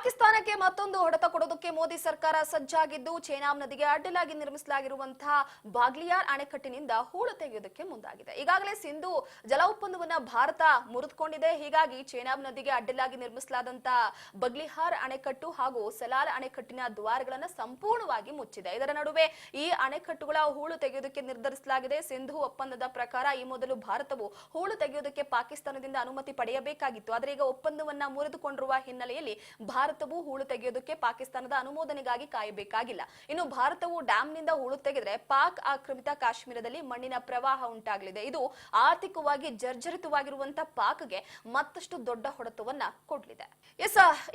ಪಾಕಿಸ್ತಾನಕ್ಕೆ ಮತ್ತೊಂದು ಹೊಡೆತ ಕೊಡೋದಕ್ಕೆ ಮೋದಿ ಸರ್ಕಾರ ಸಜ್ಜಾಗಿದ್ದು ಚೇನಾಬ್ ನದಿಗೆ ಅಡ್ಡಲಾಗಿ ನಿರ್ಮಿಸಲಾಗಿರುವಂತಹ ಬಾಗ್ಲಿಯಾರ್ ಅಣೆಕಟ್ಟಿನಿಂದ ಹೂಳು ತೆಗೆಯುವುದಕ್ಕೆ ಮುಂದಾಗಿದೆ. ಈಗಾಗಲೇ ಸಿಂಧು ಜಲ ಒಪ್ಪಂದವನ್ನ ಭಾರತ ಮುರಿದುಕೊಂಡಿದೆ. ಹೀಗಾಗಿ ಚೇನಾಬ್ ನದಿಗೆ ಅಡ್ಡಲಾಗಿ ನಿರ್ಮಿಸಲಾದಂತಹ ಬಗ್ಲಿಹಾರ್ ಅಣೆಕಟ್ಟು ಹಾಗೂ ಸಲಾಲ್ ಅಣೆಕಟ್ಟಿನ ದ್ವಾರಗಳನ್ನ ಸಂಪೂರ್ಣವಾಗಿ ಮುಚ್ಚಿದೆ. ಇದರ ನಡುವೆ ಈ ಅಣೆಕಟ್ಟುಗಳ ಹೂಳು ತೆಗೆಯುವುದಕ್ಕೆ ನಿರ್ಧರಿಸಲಾಗಿದೆ. ಸಿಂಧು ಒಪ್ಪಂದದ ಪ್ರಕಾರ ಈ ಮೊದಲು ಭಾರತವು ಹೂಳು ತೆಗೆಯುವುದಕ್ಕೆ ಪಾಕಿಸ್ತಾನದಿಂದ ಅನುಮತಿ ಪಡೆಯಬೇಕಾಗಿತ್ತು. ಆದರೆ ಈಗ ಒಪ್ಪಂದವನ್ನ ಮುರಿದುಕೊಂಡಿರುವ ಹಿನ್ನೆಲೆಯಲ್ಲಿ ಭಾರತವು ಹೂಳು ತೆಗೆಯೋದಕ್ಕೆ ಪಾಕಿಸ್ತಾನದ ಅನುಮೋದನೆಗಾಗಿ ಕಾಯಬೇಕಾಗಿಲ್ಲ. ಇನ್ನು ಭಾರತವು ಡ್ಯಾಂನಿಂದ ಹೂಳು ತೆಗೆದರೆ ಪಾಕ್ ಆಕ್ರಮಿತ ಕಾಶ್ಮೀರದಲ್ಲಿ ಮಣ್ಣಿನ ಪ್ರವಾಹ ಉಂಟಾಗಲಿದೆ. ಇದು ಆರ್ಥಿಕವಾಗಿ ಜರ್ಜರಿತವಾಗಿರುವಂತಹ ಪಾಕ್ಗೆ ಮತ್ತಷ್ಟು ದೊಡ್ಡ ಹೊಡೆತವನ್ನ ಕೊಡಲಿದೆ.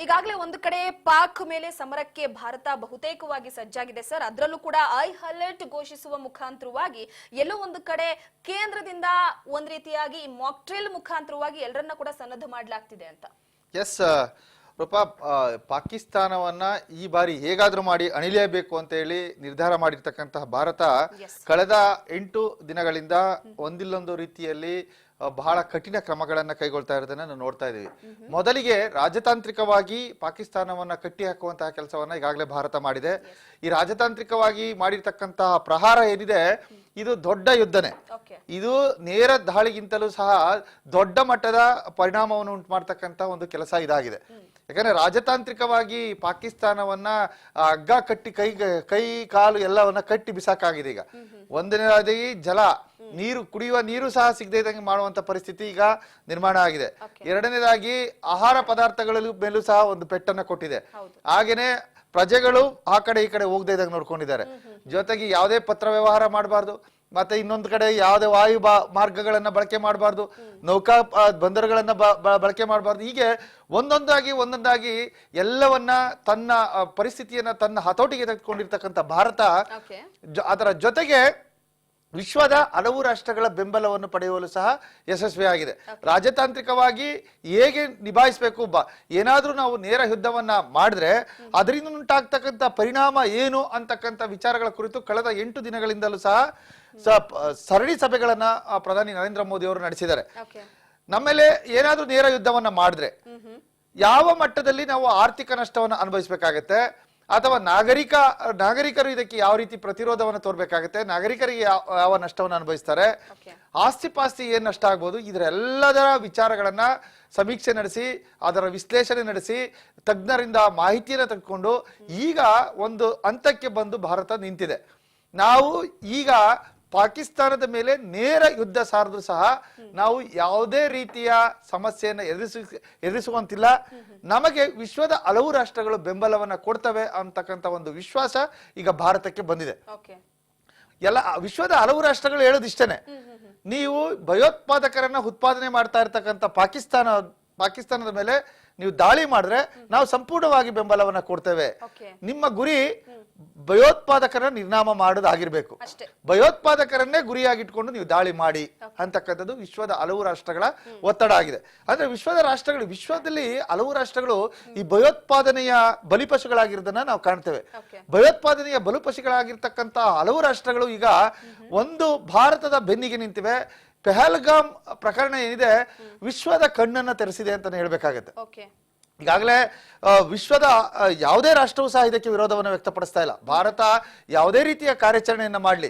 ಈಗಾಗಲೇ ಒಂದು ಕಡೆ ಪಾಕ್ ಮೇಲೆ ಸಮರಕ್ಕೆ ಭಾರತ ಬಹುತೇಕವಾಗಿ ಸಜ್ಜಾಗಿದೆ ಸರ್. ಅದರಲ್ಲೂ ಕೂಡ ಐ ಅಲರ್ಟ್ ಘೋಷಿಸುವ ಮುಖಾಂತರವಾಗಿ ಎಲ್ಲೋ ಒಂದು ಕಡೆ ಕೇಂದ್ರದಿಂದ ಒಂದ್ ರೀತಿಯಾಗಿ ಮಾಕ್ ಡ್ರಿಲ್ ಮುಖಾಂತರವಾಗಿ ಎಲ್ಲರನ್ನ ಕೂಡ ಸನ್ನದ್ಧ ಮಾಡಲಾಗ್ತಿದೆ ಅಂತ. ಎಸ್ ರೂಪಾ, ಪಾಕಿಸ್ತಾನವನ್ನ ಈ ಬಾರಿ ಹೇಗಾದ್ರೂ ಮಾಡಿ ಅಣಿಲೇಬೇಕು ಅಂತ ಹೇಳಿ ನಿರ್ಧಾರ ಮಾಡಿರ್ತಕ್ಕಂತಹ ಭಾರತ ಕಳೆದ 8 ದಿನಗಳಿಂದ ಒಂದಿಲ್ಲೊಂದು ರೀತಿಯಲ್ಲಿ ಬಹಳ ಕಠಿಣ ಕ್ರಮಗಳನ್ನ ಕೈಗೊಳ್ತಾ ಇರೋದನ್ನ ನಾವು ನೋಡ್ತಾ ಇದೀವಿ. ಮೊದಲಿಗೆ ರಾಜತಾಂತ್ರಿಕವಾಗಿ ಪಾಕಿಸ್ತಾನವನ್ನ ಕಟ್ಟಿ ಹಾಕುವಂತಹ ಕೆಲಸವನ್ನ ಈಗಾಗಲೇ ಭಾರತ ಮಾಡಿದೆ. ಈ ರಾಜತಾಂತ್ರಿಕವಾಗಿ ಮಾಡಿರ್ತಕ್ಕಂತಹ ಪ್ರಹಾರ ಏನಿದೆ ಇದು ದೊಡ್ಡ ಯುದ್ಧನೇ. ಇದು ನೇರ ದಾಳಿಗಿಂತಲೂ ಸಹ ದೊಡ್ಡ ಮಟ್ಟದ ಪರಿಣಾಮವನ್ನು ಉಂಟು ಮಾಡ್ತಕ್ಕಂತ ಒಂದು ಕೆಲಸ ಇದಾಗಿದೆ. ಯಾಕಂದ್ರೆ ರಾಜತಾಂತ್ರಿಕವಾಗಿ ಪಾಕಿಸ್ತಾನವನ್ನ ಹಗ್ಗ ಕಟ್ಟಿ ಕೈ ಕಾಲು ಎಲ್ಲವನ್ನ ಕಟ್ಟಿ ಬಿಸಾಕಾಗಿದೆ. ಈಗ ಒಂದನೇದಾಗಿ ಜಲ ನೀರು, ಕುಡಿಯುವ ನೀರು ಸಹ ಸಿಗದೆ ಇದ್ದಂಗೆ ಮಾಡುವಂತ ಪರಿಸ್ಥಿತಿ ಈಗ ನಿರ್ಮಾಣ ಆಗಿದೆ. ಎರಡನೇದಾಗಿ ಆಹಾರ ಪದಾರ್ಥಗಳ ಮೇಲೂ ಸಹ ಒಂದು ಪೆಟ್ಟನ್ನ ಕೊಟ್ಟಿದೆ. ಹಾಗೇನೆ ಪ್ರಜೆಗಳು ಆ ಕಡೆ ಈ ಕಡೆ ಹೋಗದೆ ಇದ್ದಂಗೆ ನೋಡ್ಕೊಂಡಿದ್ದಾರೆ. ಜೊತೆಗೆ ಯಾವುದೇ ಪತ್ರ ವ್ಯವಹಾರ ಮಾಡಬಾರ್ದು, ಮತ್ತೆ ಇನ್ನೊಂದು ಕಡೆ ಯಾವುದೇ ವಾಯು ಮಾರ್ಗಗಳನ್ನ ಬಳಕೆ ಮಾಡಬಾರ್ದು, ನೌಕಾ ಬಂದರುಗಳನ್ನ ಬಳಕೆ ಮಾಡಬಾರ್ದು. ಹೀಗೆ ಒಂದೊಂದಾಗಿ ಎಲ್ಲವನ್ನ ತನ್ನ ಪರಿಸ್ಥಿತಿಯನ್ನ ತನ್ನ ಹತೋಟಿಗೆ ತೆಗೆದುಕೊಂಡಿರ್ತಕ್ಕಂಥ ಭಾರತ ಅದರ ಜೊತೆಗೆ ವಿಶ್ವದ ಹಲವು ರಾಷ್ಟ್ರಗಳ ಬೆಂಬಲವನ್ನು ಪಡೆಯುವಲು ಸಹ ಯಶಸ್ವಿಯಾಗಿದೆ. ರಾಜತಾಂತ್ರಿಕವಾಗಿ ಹೇಗೆ ನಿಭಾಯಿಸಬೇಕು, ಏನಾದ್ರೂ ನಾವು ನೇರ ಯುದ್ಧವನ್ನ ಮಾಡಿದ್ರೆ ಅದರಿಂದ ಉಂಟಾಗ್ತಕ್ಕಂಥ ಪರಿಣಾಮ ಏನು ಅಂತಕ್ಕಂಥ ವಿಚಾರಗಳ ಕುರಿತು ಕಳೆದ 8 ದಿನಗಳಿಂದಲೂ ಸಹ ಸರಣಿ ಸಭೆಗಳನ್ನ ಪ್ರಧಾನಿ ನರೇಂದ್ರ ಮೋದಿ ಅವರು ನಡೆಸಿದ್ದಾರೆ. ನಮ್ಮೇಲೆ ಏನಾದ್ರೂ ನೇರ ಯುದ್ಧವನ್ನ ಮಾಡಿದ್ರೆ ಯಾವ ಮಟ್ಟದಲ್ಲಿ ನಾವು ಆರ್ಥಿಕ ನಷ್ಟವನ್ನು ಅನುಭವಿಸಬೇಕಾಗತ್ತೆ, ಅಥವಾ ನಾಗರಿಕರು ಇದಕ್ಕೆ ಯಾವ ರೀತಿ ಪ್ರತಿರೋಧವನ್ನು ತೋರ್ಬೇಕಾಗುತ್ತೆ, ನಾಗರಿಕರಿಗೆ ಯಾವ ನಷ್ಟವನ್ನು ಅನುಭವಿಸ್ತಾರೆ, ಆಸ್ತಿ ಪಾಸ್ತಿ ಏನ್ ನಷ್ಟ ಆಗ್ಬೋದು, ಇದರೆಲ್ಲದರ ವಿಚಾರಗಳನ್ನ ಸಮೀಕ್ಷೆ ನಡೆಸಿ ಅದರ ವಿಶ್ಲೇಷಣೆ ನಡೆಸಿ ತಜ್ಞರಿಂದ ಮಾಹಿತಿಯನ್ನು ತೆಗೆದುಕೊಂಡು ಈಗ ಒಂದು ಹಂತಕ್ಕೆ ಬಂದು ಭಾರತ ನಿಂತಿದೆ. ನಾವು ಈಗ ಪಾಕಿಸ್ತಾನದ ಮೇಲೆ ನೇರ ಯುದ್ಧ ಸಾರಿದ್ರು ಸಹ ನಾವು ಯಾವುದೇ ರೀತಿಯ ಸಮಸ್ಯೆಯನ್ನು ಎದುರಿಸುವಂತಿಲ್ಲ. ನಮಗೆ ವಿಶ್ವದ ಹಲವು ರಾಷ್ಟ್ರಗಳು ಬೆಂಬಲವನ್ನ ಕೊಡ್ತವೆ ಅಂತಕ್ಕಂಥ ಒಂದು ವಿಶ್ವಾಸ ಈಗ ಭಾರತಕ್ಕೆ ಬಂದಿದೆ. ಎಲ್ಲ ವಿಶ್ವದ ಹಲವು ರಾಷ್ಟ್ರಗಳು ಹೇಳೋದಿಷ್ಟೇನೆ, ನೀವು ಭಯೋತ್ಪಾದಕರನ್ನ ಉತ್ಪಾದನೆ ಮಾಡ್ತಾ ಇರ್ತಕ್ಕಂಥ ಪಾಕಿಸ್ತಾನದ ಮೇಲೆ ನೀವು ದಾಳಿ ಮಾಡಿದ್ರೆ ನಾವು ಸಂಪೂರ್ಣವಾಗಿ ಬೆಂಬಲವನ್ನ ಕೊಡ್ತೇವೆ. ನಿಮ್ಮ ಗುರಿ ಭಯೋತ್ಪಾದಕರನ್ನ ನಿರ್ನಾಮ ಮಾಡೋದಾಗಿರ್ಬೇಕು. ಭಯೋತ್ಪಾದಕರನ್ನೇ ಗುರಿಯಾಗಿಟ್ಕೊಂಡು ನೀವು ದಾಳಿ ಮಾಡಿ ಅಂತಕ್ಕಂಥದ್ದು ವಿಶ್ವದ ಹಲವು ರಾಷ್ಟ್ರಗಳ ಒತ್ತಡ ಆಗಿದೆ. ಅಂದ್ರೆ ವಿಶ್ವದಲ್ಲಿ ಹಲವು ರಾಷ್ಟ್ರಗಳು ಈ ಭಯೋತ್ಪಾದನೆಯ ಬಲಿಪಶುಗಳಾಗಿರೋದನ್ನ ನಾವು ಕಾಣ್ತೇವೆ. ಭಯೋತ್ಪಾದನೆಯ ಬಲಿಪಶುಗಳಾಗಿರ್ತಕ್ಕಂಥ ಹಲವು ರಾಷ್ಟ್ರಗಳು ಈಗ ಒಂದು ಭಾರತದ ಬೆನ್ನಿಗೆ ನಿಂತಿವೆ. ಪೆಹಲ್ಗಾಮ್ ಪ್ರಕರಣ ಏನಿದೆ ವಿಶ್ವದ ಕಣ್ಣನ್ನ ತೆರೆಸಿದೆ ಅಂತಾನೆ ಹೇಳ್ಬೇಕಾಗತ್ತೆ. ಈಗಾಗಲೇ ವಿಶ್ವದ ಯಾವುದೇ ರಾಷ್ಟ್ರವೂ ಸಹ ಇದಕ್ಕೆ ವಿರೋಧವನ್ನು ವ್ಯಕ್ತಪಡಿಸ್ತಾ ಇಲ್ಲ. ಭಾರತ ಯಾವುದೇ ರೀತಿಯ ಕಾರ್ಯಾಚರಣೆಯನ್ನ ಮಾಡ್ಲಿ,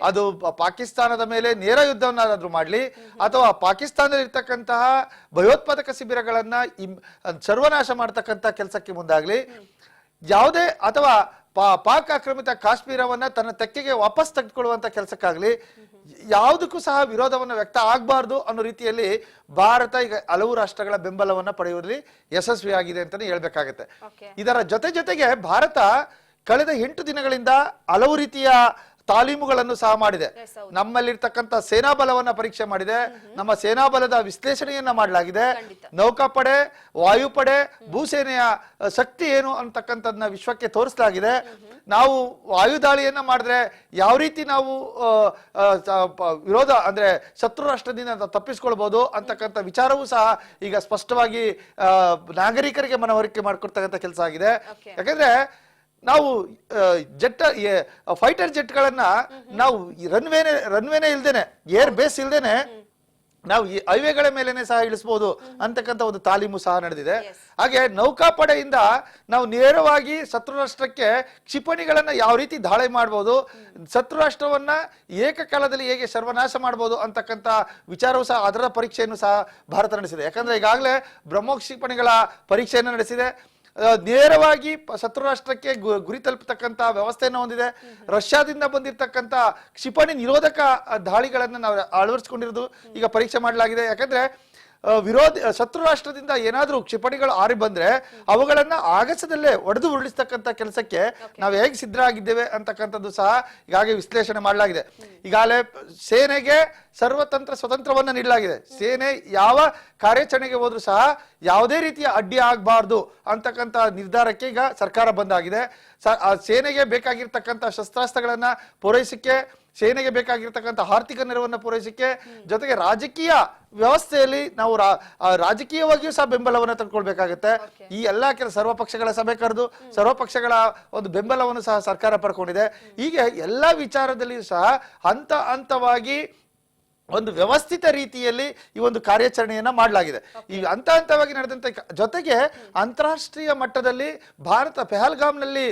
ಅದು ಪಾಕಿಸ್ತಾನದ ಮೇಲೆ ನೇರ ಯುದ್ಧವನ್ನಾದ್ರೂ ಮಾಡ್ಲಿ ಅಥವಾ ಪಾಕಿಸ್ತಾನದಲ್ಲಿ ಇರ್ತಕ್ಕಂತಹ ಭಯೋತ್ಪಾದಕ ಶಿಬಿರಗಳನ್ನ ಸರ್ವನಾಶ ಮಾಡತಕ್ಕಂತ ಕೆಲಸಕ್ಕೆ ಮುಂದಾಗ್ಲಿ, ಯಾವುದೇ ಅಥವಾ ಪಾಕ್ ಆಕ್ರಮಿತ ಕಾಶ್ಮೀರವನ್ನ ತನ್ನ ತೆಕ್ಕೆಗೆ ವಾಪಸ್ ತೆಗೆದುಕೊಳ್ಳುವಂತ ಕೆಲಸಕ್ಕಾಗ್ಲಿ ಯಾವುದಕ್ಕೂ ಸಹ ವಿರೋಧವನ್ನು ವ್ಯಕ್ತ ಆಗಬಾರ್ದು ಅನ್ನೋ ರೀತಿಯಲ್ಲಿ ಭಾರತ ಈಗ ಹಲವು ರಾಷ್ಟ್ರಗಳ ಬೆಂಬಲವನ್ನ ಪಡೆಯುವಲ್ಲಿ ಯಶಸ್ವಿಯಾಗಿದೆ ಅಂತಾನೆ ಹೇಳ್ಬೇಕಾಗತ್ತೆ. ಇದರ ಜೊತೆಗೆ ಭಾರತ ಕಳೆದ 8 ದಿನಗಳಿಂದ ಹಲವು ರೀತಿಯ ತಾಲೀಮುಗಳನ್ನು ಸಹ ಮಾಡಿದೆ. ನಮ್ಮಲ್ಲಿರ್ತಕ್ಕಂಥ ಸೇನಾ ಬಲವನ್ನ ಪರೀಕ್ಷೆ ಮಾಡಿದೆ. ನಮ್ಮ ಸೇನಾ ಬಲದ ವಿಶ್ಲೇಷಣೆಯನ್ನ ಮಾಡಲಾಗಿದೆ. ನೌಕಾಪಡೆ, ವಾಯುಪಡೆ, ಭೂಸೇನೆಯ ಶಕ್ತಿ ಏನು ಅಂತಕ್ಕಂಥದ್ದನ್ನ ವಿಶ್ವಕ್ಕೆ ತೋರಿಸಲಾಗಿದೆ. ನಾವು ವಾಯುದಾಳಿಯನ್ನ ಮಾಡಿದ್ರೆ ಯಾವ ರೀತಿ ನಾವು ವಿರೋಧ ಅಂದ್ರೆ ಶತ್ರು ರಾಷ್ಟ್ರದಿಂದ ತಪ್ಪಿಸ್ಕೊಳ್ಬಹುದು ಅಂತಕ್ಕಂಥ ವಿಚಾರವೂ ಸಹ ಈಗ ಸ್ಪಷ್ಟವಾಗಿ ನಾಗರಿಕರಿಗೆ ಮನವರಿಕೆ ಮಾಡ್ಕೊಡ್ತಕ್ಕಂಥ ಕೆಲಸ ಆಗಿದೆ. ಯಾಕಂದ್ರೆ ನಾವು ಫೈಟರ್ ಜೆಟ್ಗಳನ್ನ ನಾವು ರನ್ವೇನೆ ಇಲ್ದೇನೆ, ಏರ್ ಬೇಸ್ ಇಲ್ದೇನೆ ನಾವು ಈ ಹೈವೇಗಳ ಮೇಲೆನೆ ಸಹ ಇಳಿಸಬಹುದು ಅಂತಕ್ಕಂಥ ಒಂದು ತಾಲೀಮು ಸಹ ನಡೆದಿದೆ. ಹಾಗೆ ನೌಕಾಪಡೆಯಿಂದ ನಾವು ನೇರವಾಗಿ ಶತ್ರು ರಾಷ್ಟ್ರಕ್ಕೆ ಕ್ಷಿಪಣಿಗಳನ್ನ ಯಾವ ರೀತಿ ದಾಳಿ ಮಾಡಬಹುದು, ಶತ್ರು ರಾಷ್ಟ್ರವನ್ನ ಏಕಕಾಲದಲ್ಲಿ ಹೇಗೆ ಸರ್ವನಾಶ ಮಾಡಬಹುದು ಅಂತಕ್ಕಂಥ ವಿಚಾರವೂ ಸಹ, ಅದರ ಪರೀಕ್ಷೆಯನ್ನು ಸಹ ಭಾರತ ನಡೆಸಿದೆ. ಯಾಕಂದ್ರೆ ಈಗಾಗಲೇ ಬ್ರಹ್ಮೋಸ್ ಕ್ಷಿಪಣಿಗಳ ಪರೀಕ್ಷೆಯನ್ನು ನಡೆಸಿದೆ. ನೇರವಾಗಿ ಶತ್ರು ರಾಷ್ಟ್ರಕ್ಕೆ ಗುರಿ ತಲುಪತಕ್ಕಂತ ವ್ಯವಸ್ಥೆಯನ್ನು ಹೊಂದಿದೆ. ರಷ್ಯಾದಿಂದ ಬಂದಿರತಕ್ಕಂತ ಕ್ಷಿಪಣಿ ನಿರೋಧಕ ದಾಳಿಗಳನ್ನ ನಾವು ಅಳವಡಿಸಿಕೊಂಡಿರೋದು ಈಗ ಪರೀಕ್ಷೆ ಮಾಡಲಾಗಿದೆ. ಯಾಕಂದ್ರೆ ಶತ್ರು ರಾಷ್ಟ್ರದಿಂದ ಏನಾದ್ರೂ ಕ್ಷಿಪಣಿಗಳು ಹಾರಿ ಬಂದ್ರೆ ಅವುಗಳನ್ನ ಆಗಸದಲ್ಲೇ ಒಡೆದು ಉರುಳಿಸ್ತಕ್ಕಂಥ ಕೆಲಸಕ್ಕೆ ನಾವು ಹೇಗೆ ಸಿದ್ಧರಾಗಿದ್ದೇವೆ ಅಂತಕ್ಕಂಥದ್ದು ಸಹ ಈಗಾಗಲೇ ವಿಶ್ಲೇಷಣೆ ಮಾಡಲಾಗಿದೆ. ಈಗಾಗಲೇ ಸೇನೆಗೆ ಸರ್ವತಂತ್ರ ಸ್ವತಂತ್ರವನ್ನ ನೀಡಲಾಗಿದೆ. ಸೇನೆ ಯಾವ ಕಾರ್ಯಾಚರಣೆಗೆ ಹೋದ್ರೂ ಸಹ ಯಾವುದೇ ರೀತಿಯ ಅಡ್ಡಿ ಆಗಬಾರ್ದು ಅಂತಕ್ಕಂಥ ನಿರ್ಧಾರಕ್ಕೆ ಈಗ ಸರ್ಕಾರ ಬಂದಾಗಿದೆ. ಸೇನೆಗೆ ಬೇಕಾಗಿರ್ತಕ್ಕಂಥ ಶಸ್ತ್ರಾಸ್ತ್ರಗಳನ್ನ ಪೂರೈಸಕ್ಕೆ, ಸೇನೆಗೆ ಬೇಕಾಗಿರ್ತಕ್ಕಂಥ ಆರ್ಥಿಕ ನೆರವನ್ನು ಪೂರೈಸಕ್ಕೆ, ಜೊತೆಗೆ ರಾಜಕೀಯ ವ್ಯವಸ್ಥೆಯಲ್ಲಿ ನಾವು ರಾಜಕೀಯವಾಗಿಯೂ ಸಹ ಬೆಂಬಲವನ್ನು ತಂದುಕೊಳ್ಬೇಕಾಗುತ್ತೆ. ಈ ಎಲ್ಲಾ ಸರ್ವ ಪಕ್ಷಗಳ ಸಭೆ ಕರೆದು ಸರ್ವ ಪಕ್ಷಗಳ ಒಂದು ಬೆಂಬಲವನ್ನು ಸಹ ಸರ್ಕಾರ ಪಡ್ಕೊಂಡಿದೆ. ಹೀಗೆ ಎಲ್ಲಾ ವಿಚಾರದಲ್ಲಿಯೂ ಸಹ ಹಂತ ಹಂತವಾಗಿ ಒಂದು ವ್ಯವಸ್ಥಿತ ರೀತಿಯಲ್ಲಿ ಈ ಒಂದು ಕಾರ್ಯಾಚರಣೆಯನ್ನ ಮಾಡಲಾಗಿದೆ. ಈ ಹಂತ ಹಂತವಾಗಿ ನಡೆದಂತ ಜೊತೆಗೆ ಅಂತಾರಾಷ್ಟ್ರೀಯ ಮಟ್ಟದಲ್ಲಿ ಭಾರತ ಪೆಹಲ್ಗಾಮ್ನಲ್ಲಿ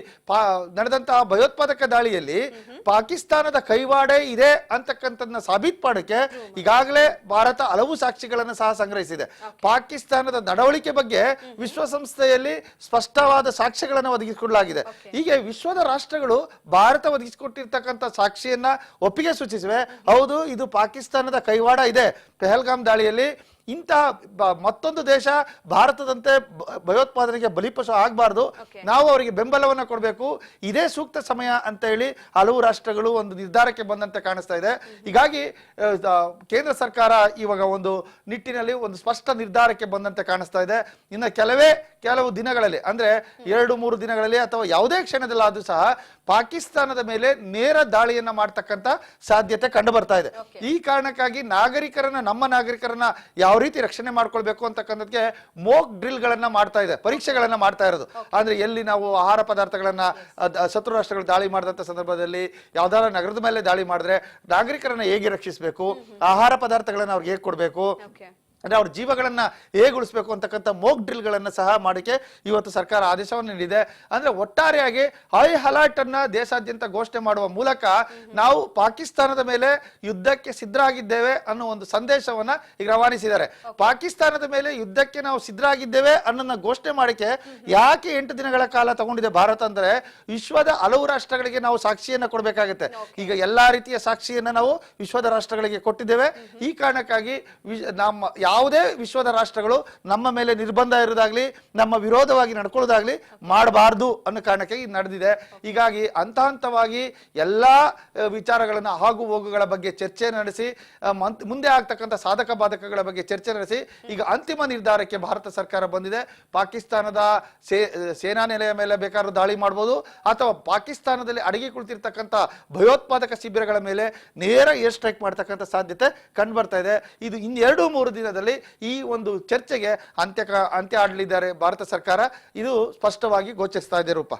ನಡೆದಂತಹ ಭಯೋತ್ಪಾದಕ ದಾಳಿಯಲ್ಲಿ ಪಾಕಿಸ್ತಾನದ ಕೈವಾಡೆ ಇದೆ ಅಂತಕ್ಕಂಥದ್ದನ್ನ ಸಾಬೀತು ಮಾಡಕ್ಕೆ ಈಗಾಗಲೇ ಭಾರತ ಹಲವು ಸಾಕ್ಷಿಗಳನ್ನು ಸಹ ಸಂಗ್ರಹಿಸಿದೆ. ಪಾಕಿಸ್ತಾನದ ನಡವಳಿಕೆ ಬಗ್ಗೆ ವಿಶ್ವಸಂಸ್ಥೆಯಲ್ಲಿ ಸ್ಪಷ್ಟವಾದ ಸಾಕ್ಷ್ಯಗಳನ್ನು ಒದಗಿಸಿಕೊಡಲಾಗಿದೆ. ಹೀಗೆ ವಿಶ್ವದ ರಾಷ್ಟ್ರಗಳು ಭಾರತ ಒದಗಿಸಿಕೊಟ್ಟಿರ್ತಕ್ಕಂಥ ಸಾಕ್ಷಿಯನ್ನ ಒಪ್ಪಿಗೆ ಸೂಚಿಸಿವೆ. ಹೌದು, ಇದು ಪಾಕಿಸ್ತಾನದ ಕೈವಾಡ ಇದೆ ಪೆಹಲ್ಗಾಮ್ ದಾಳಿಯಲ್ಲಿ. ಇಂತಹ ಮತ್ತೊಂದು ದೇಶ ಭಾರತದಂತೆ ಭಯೋತ್ಪಾದನೆಗೆ ಬಲಿಪಶು ಆಗಬಾರ್ದು, ನಾವು ಅವರಿಗೆ ಬೆಂಬಲವನ್ನ ಕೊಡಬೇಕು, ಇದೇ ಸೂಕ್ತ ಸಮಯ ಅಂತ ಹೇಳಿ ಹಲವು ರಾಷ್ಟ್ರಗಳು ಒಂದು ನಿರ್ಧಾರಕ್ಕೆ ಬಂದಂತೆ ಕಾಣಿಸ್ತಾ ಇದೆ. ಹೀಗಾಗಿ ಕೇಂದ್ರ ಸರ್ಕಾರ ಇವಾಗ ಒಂದು ನಿಟ್ಟಿನಲ್ಲಿ ಒಂದು ಸ್ಪಷ್ಟ ನಿರ್ಧಾರಕ್ಕೆ ಬಂದಂತೆ ಕಾಣಿಸ್ತಾ ಇದೆ. ಇನ್ನು ಕೆಲವು ದಿನಗಳಲ್ಲಿ, ಅಂದ್ರೆ 2-3 ದಿನಗಳಲ್ಲಿ ಅಥವಾ ಯಾವುದೇ ಕ್ಷಣದಲ್ಲಾದ್ರೂ ಸಹ ಪಾಕಿಸ್ತಾನದ ಮೇಲೆ ನೇರ ದಾಳಿಯನ್ನ ಮಾಡ್ತಕ್ಕಂಥ ಸಾಧ್ಯತೆ ಕಂಡು ಬರ್ತಾ ಇದೆ. ಈ ಕಾರಣಕ್ಕಾಗಿ ನಮ್ಮ ನಾಗರಿಕರನ್ನ ಯಾವ ರೀತಿ ರಕ್ಷಣೆ ಮಾಡ್ಕೊಳ್ಬೇಕು ಅಂತಕ್ಕಂಥದ್ಕೆ ಮೋಕ್ ಡ್ರಿಲ್ ಗಳನ್ನ ಮಾಡ್ತಾ ಇದೆ, ಪರೀಕ್ಷೆಗಳನ್ನ ಮಾಡ್ತಾ ಇರೋದು. ಅಂದ್ರೆ ಎಲ್ಲಿ ನಾವು ಆಹಾರ ಪದಾರ್ಥಗಳನ್ನ ಶತ್ರು ರಾಷ್ಟ್ರಗಳು ದಾಳಿ ಮಾಡಿದಂತ ಸಂದರ್ಭದಲ್ಲಿ ಯಾವ್ದಾರ ನಗರದ ಮೇಲೆ ದಾಳಿ ಮಾಡಿದ್ರೆ ನಾಗರಿಕರನ್ನ ಹೇಗೆ ರಕ್ಷಿಸಬೇಕು, ಆಹಾರ ಪದಾರ್ಥಗಳನ್ನ ಅವ್ರಿಗೆ ಹೇಗೆ ಕೊಡ್ಬೇಕು, ಅಂದ್ರೆ ಅವ್ರ ಜೀವಗಳನ್ನ ಹೇಗೆ ಉಳಿಸಬೇಕು ಅಂತಕ್ಕಂಥ ಮೋಕ್ ಡ್ರಿಲ್ ಗಳನ್ನ ಸಹ ಮಾಡಕ್ಕೆ ಇವತ್ತು ಸರ್ಕಾರ ಆದೇಶವನ್ನು ನೀಡಿದೆ. ಅಂದ್ರೆ ಒಟ್ಟಾರೆಯಾಗಿ ಹೈ ಅಲರ್ಟ್ ಅನ್ನ ದೇಶಾದ್ಯಂತ ಘೋಷಣೆ ಮಾಡುವ ಮೂಲಕ ನಾವು ಪಾಕಿಸ್ತಾನದ ಮೇಲೆ ಯುದ್ಧಕ್ಕೆ ಸಿದ್ಧರಾಗಿದ್ದೇವೆ ಅನ್ನೋ ಒಂದು ಸಂದೇಶವನ್ನ ಈಗ ರವಾನಿಸಿದ್ದಾರೆ. ಪಾಕಿಸ್ತಾನದ ಮೇಲೆ ಯುದ್ಧಕ್ಕೆ ನಾವು ಸಿದ್ಧರಾಗಿದ್ದೇವೆ ಅನ್ನೋದನ್ನ ಘೋಷಣೆ ಮಾಡಕ್ಕೆ ಯಾಕೆ 8 ದಿನಗಳ ಕಾಲ ತಗೊಂಡಿದೆ ಭಾರತ ಅಂದ್ರೆ, ವಿಶ್ವದ ಹಲವು ರಾಷ್ಟ್ರಗಳಿಗೆ ನಾವು ಸಾಕ್ಷಿಯನ್ನ ಕೊಡಬೇಕಾಗುತ್ತೆ. ಈಗ ಎಲ್ಲಾ ರೀತಿಯ ಸಾಕ್ಷಿಯನ್ನ ನಾವು ವಿಶ್ವದ ರಾಷ್ಟ್ರಗಳಿಗೆ ಕೊಟ್ಟಿದ್ದೇವೆ. ಈ ಕಾರಣಕ್ಕಾಗಿ ನಮ್ಮ ಯಾವುದೇ ವಿಶ್ವದ ರಾಷ್ಟ್ರಗಳು ನಮ್ಮ ಮೇಲೆ ನಿರ್ಬಂಧ ಇರುವುದಾಗ್ಲಿ, ನಮ್ಮ ವಿರೋಧವಾಗಿ ನಡ್ಕೊಳ್ಳೋದಾಗ್ಲಿ ಮಾಡಬಾರ್ದು ಅನ್ನೋ ಕಾರಣಕ್ಕೆ ನಡೆದಿದೆ. ಹೀಗಾಗಿ ಹಂತ ಹಂತವಾಗಿ ಎಲ್ಲಾ ವಿಚಾರಗಳನ್ನ ಹಾಗೂ ಹೋಗುಗಳ ಬಗ್ಗೆ ಚರ್ಚೆ ನಡೆಸಿ, ಮುಂದೆ ಆಗ್ತಕ್ಕಂಥ ಸಾಧಕ ಬಾಧಕಗಳ ಬಗ್ಗೆ ಚರ್ಚೆ ನಡೆಸಿ ಈಗ ಅಂತಿಮ ನಿರ್ಧಾರಕ್ಕೆ ಭಾರತ ಸರ್ಕಾರ ಬಂದಿದೆ. ಪಾಕಿಸ್ತಾನದ ಸೇನಾ ನೆಲೆಯ ಮೇಲೆ ಬೇಕಾದ್ರೂ ದಾಳಿ ಮಾಡಬಹುದು, ಅಥವಾ ಪಾಕಿಸ್ತಾನದಲ್ಲಿ ಅಡಗಿ ಕುಳಿತಿರ್ತಕ್ಕಂಥ ಭಯೋತ್ಪಾದಕ ಶಿಬಿರಗಳ ಮೇಲೆ ನೇರ ಏರ್ ಸ್ಟ್ರೈಕ್ ಮಾಡ್ತಕ್ಕಂಥ ಸಾಧ್ಯತೆ ಕಂಡು ಬರ್ತಾ ಇದೆ. ಇದು 2-3 ದಿನದಲ್ಲಿ ಈ ಒಂದು ಚರ್ಚೆಗೆ ಅಂತ್ಯ ಆಡಲಿದ್ದಾರೆ ಭಾರತ ಸರ್ಕಾರ. ಇದು ಸ್ಪಷ್ಟವಾಗಿ ಗೋಚರಿಸ್ತಾ ಇದೆ ರೂಪ.